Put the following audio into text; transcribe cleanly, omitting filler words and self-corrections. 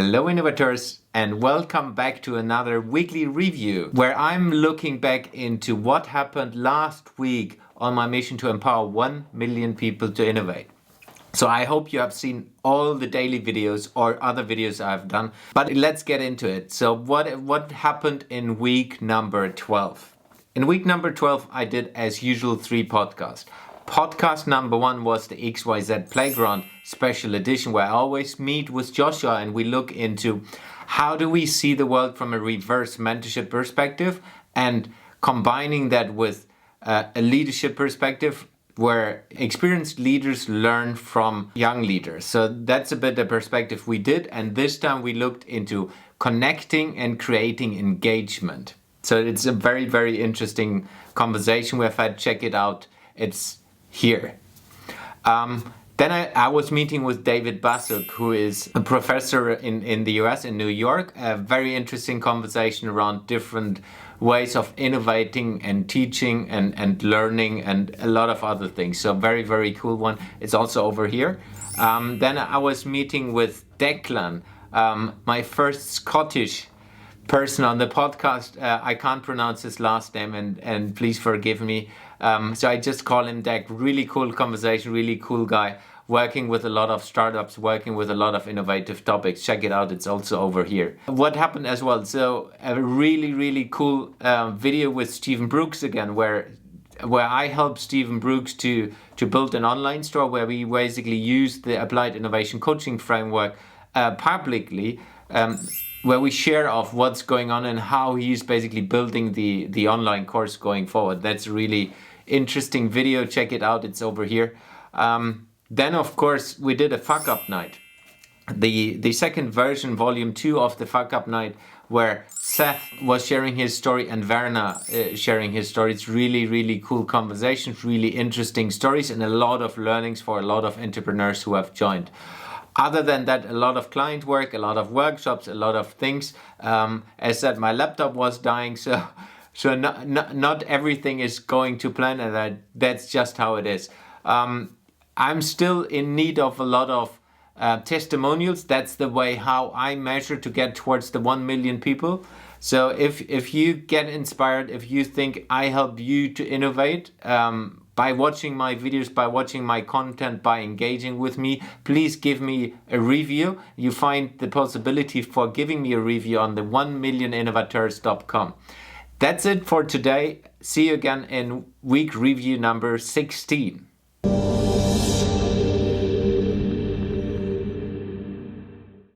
Hello innovators, and welcome back to another weekly review where I'm looking back into what happened last week on my mission to empower 1 million people to innovate. So I hope you have seen all the daily videos or other videos I've done, but let's get into it. So what happened in week number 12? In week number 12, I did as usual 3 podcasts. Podcast number 1 was the XYZ Playground Special Edition, where I always meet with Joshua and we look into how do we see the world from a reverse mentorship perspective and combining that with a leadership perspective where experienced leaders learn from young leaders. So that's a bit the perspective we did, and this time we looked into connecting and creating engagement. So it's a very, very interesting conversation we've had. Check it out. It's here. Then I was meeting with David Basuk, who is a professor in the US, in New York. A very interesting conversation around different ways of innovating and teaching and learning and a lot of other things. So very, very cool one. It's also over here. Then I was meeting with Declan, my first Scottish person on the podcast. I can't pronounce his last name and please forgive me. So I just call him Deck. Really cool conversation, really cool guy, working with a lot of startups, working with a lot of innovative topics. Check it out, it's also over here. What happened as well? So a really, really cool video with Stephen Brooks again, where I helped Stephen Brooks to build an online store where we basically use the applied innovation coaching framework publicly, where we share off what's going on and how he's basically building the online course going forward. That's a really interesting video. Check it out. It's over here. Then, of course, we did a fuck up night. The second version, volume 2 of the fuck up night, where Seth was sharing his story and Verna sharing his story. It's really, really cool conversations, really interesting stories, and a lot of learnings for a lot of entrepreneurs who have joined. Other than that, a lot of client work, a lot of workshops, a lot of things. As said, my laptop was dying, so not everything is going to plan, and that's just how it is. I'm still in need of a lot of testimonials. That's the way how I measure to get towards the 1 million people. So if you get inspired, if you think I help you to innovate, by watching my videos, by watching my content, by engaging with me, please give me a review. You find the possibility for giving me a review on the 1millioninnovateurs.com. That's it for today. See you again in week review number 16.